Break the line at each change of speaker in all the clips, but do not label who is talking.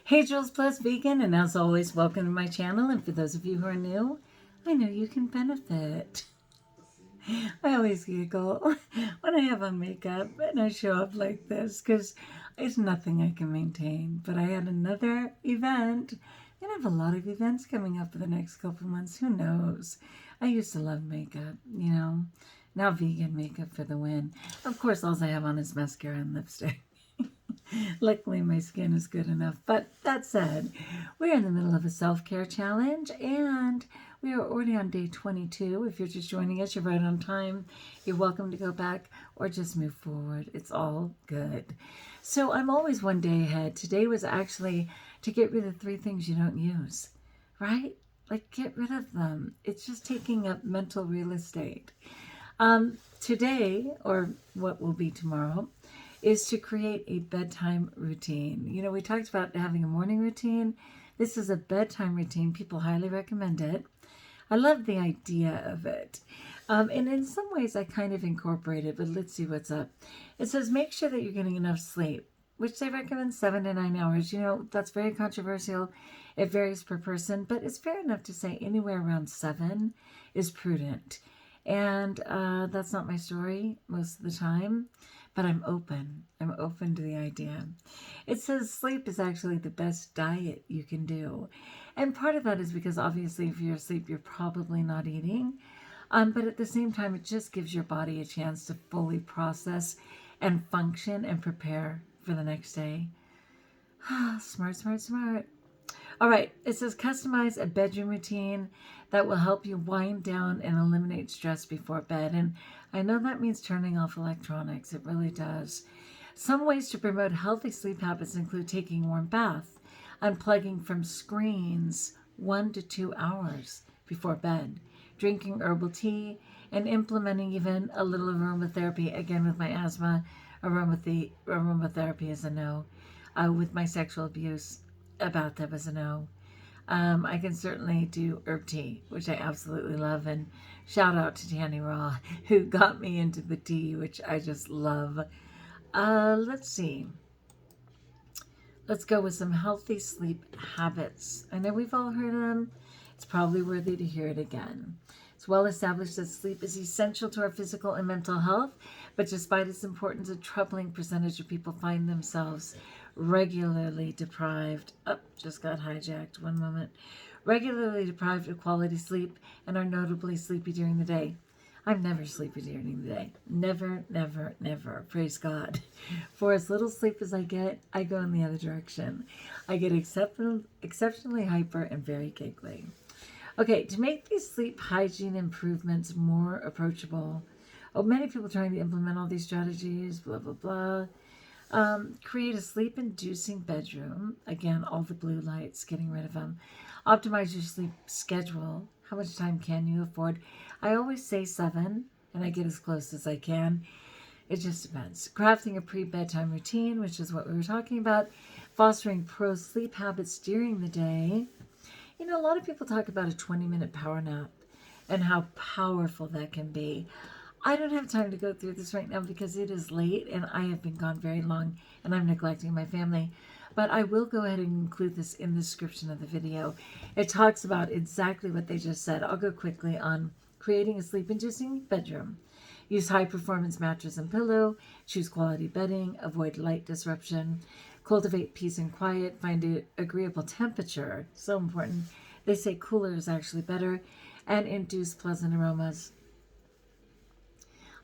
Hey, Jules Plus Vegan, and as always, welcome to my channel. And for those of you who are new, I know you can benefit. I always giggle when I have on makeup and I show up like this because it's nothing I can maintain. But I had another event, and I have a lot of events coming up for the next couple months. Who knows? I used to love makeup. Now vegan makeup for the win. Of course, all I have on is mascara and lipstick. Luckily, my skin is good enough. But that said, we're in the middle of a self-care challenge, and we are already on day 22. If you're just joining us, you're right on time. You're welcome to go back or just move forward. It's all good. So I'm always one day ahead. Today was actually to get rid of 3 things you don't use, right? Like, get rid of them. It's just taking up mental real estate. Today, or what will be tomorrow, is to create a bedtime routine. We talked about having a morning routine. This is a bedtime routine. People highly recommend it. I love the idea of it. And in some ways, I kind of incorporate it, but let's see what's up. It says, make sure that you're getting enough sleep, which they recommend 7 to 9 hours. That's very controversial. It varies per person, but it's fair enough to say anywhere around 7 is prudent. And that's not my story most of the time, but I'm open. I'm open to the idea. It says sleep is actually the best diet you can do. And part of that is because obviously if you're asleep, you're probably not eating. But at the same time, it just gives your body a chance to fully process and function and prepare for the next day. Smart, smart, smart. All right, it says customize a bedroom routine that will help you wind down and eliminate stress before bed. And I know that means turning off electronics. It really does. Some ways to promote healthy sleep habits include taking a warm bath, unplugging from screens 1 to 2 hours before bed, drinking herbal tea, and implementing even a little aromatherapy. Again, with my asthma, aromatherapy is a no. With my sexual abuse, about that was a no. I can certainly do herb tea, which I absolutely love. And shout out to Tanny Raw, who got me into the tea, which I just love. Let's see. Let's go with some healthy sleep habits. I know we've all heard them. It's probably worthy to hear it again. It's well established that sleep is essential to our physical and mental health, but despite its importance, a troubling percentage of people find themselves regularly deprived. Just got hijacked. One moment. Regularly deprived of quality sleep and are notably sleepy during the day. I'm never sleepy during the day. Never, never, never. Praise God. For as little sleep as I get, I go in the other direction. I get exceptionally hyper and very giggly. Okay, to make these sleep hygiene improvements more approachable, many people trying to implement all these strategies, blah, blah, blah. Create a sleep-inducing bedroom. Again, all the blue lights, getting rid of them. Optimize your sleep schedule. How much time can you afford? I always say 7, and I get as close as I can. It just depends. Crafting a pre-bedtime routine, which is what we were talking about. Fostering pro-sleep habits during the day. A lot of people talk about a 20-minute power nap and how powerful that can be. I don't have time to go through this right now because it is late and I have been gone very long and I'm neglecting my family. But I will go ahead and include this in the description of the video. It talks about exactly what they just said. I'll go quickly on creating a sleep-inducing bedroom. Use high-performance mattress and pillow. Choose quality bedding. Avoid light disruption. Cultivate peace and quiet. Find an agreeable temperature. So important. They say cooler is actually better. And induce pleasant aromas.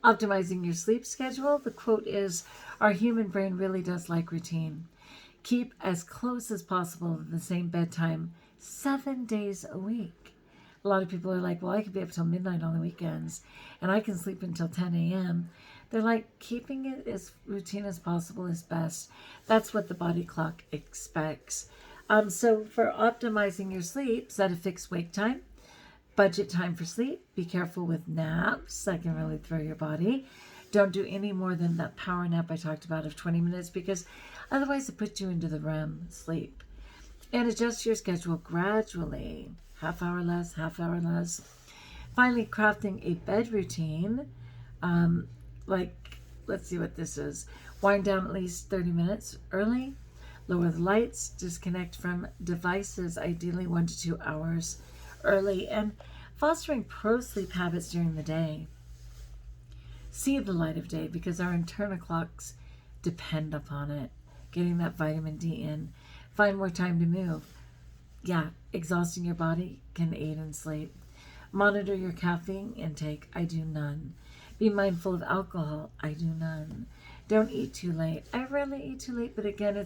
Optimizing your sleep schedule. The quote is, our human brain really does like routine. Keep as close as possible to the same bedtime 7 days a week. A lot of people are like, well, I could be up till midnight on the weekends and I can sleep until 10 a.m. They're like, keeping it as routine as possible is best. That's what the body clock expects. So for optimizing your sleep, set a fixed wake time. Budget time for sleep. Be careful with naps. That can really throw your body. Don't do any more than that power nap I talked about of 20 minutes because otherwise it puts you into the REM sleep. And adjust your schedule gradually. Half hour less, half hour less. Finally, crafting a bed routine. Let's see what this is. Wind down at least 30 minutes early. Lower the lights, disconnect from devices, ideally 1 to 2 hours early, and fostering pro-sleep habits during the day. See the light of day because our internal clocks depend upon it. Getting that vitamin D in. Find more time to move. Yeah, exhausting your body can aid in sleep. Monitor your caffeine intake. I do none. Be mindful of alcohol. I do none. Don't eat too late. I rarely eat too late, but again,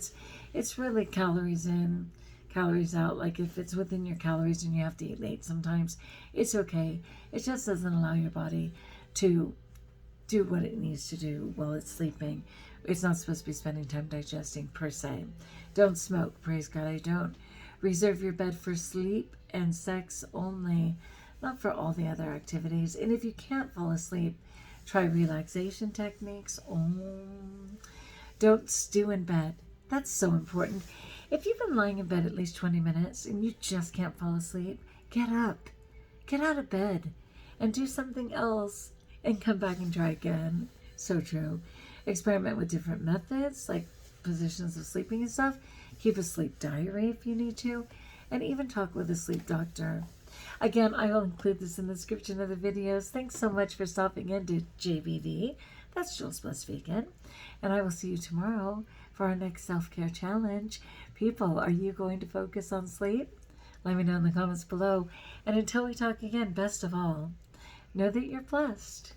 it's really calories in, calories out. Like if it's within your calories and you have to eat late, sometimes it's okay. It just doesn't allow your body to do what it needs to do while it's sleeping. It's not supposed to be spending time digesting per se. Don't smoke. Praise God, I don't. Reserve your bed for sleep and sex only, not for all the other activities. And if you can't fall asleep, try relaxation techniques. Don't stew in bed. That's so important. If you've been lying in bed at least 20 minutes and you just can't fall asleep, get up. Get out of bed and do something else and come back and try again. So true. Experiment with different methods like positions of sleeping and stuff. Keep a sleep diary if you need to, and even talk with a sleep doctor. Again, I will include this in the description of the videos. Thanks so much for stopping in to JBV. That's Jules Plus Vegan. And I will see you tomorrow for our next self-care challenge. People, are you going to focus on sleep? Let me know in the comments below. And until we talk again, best of all, know that you're blessed.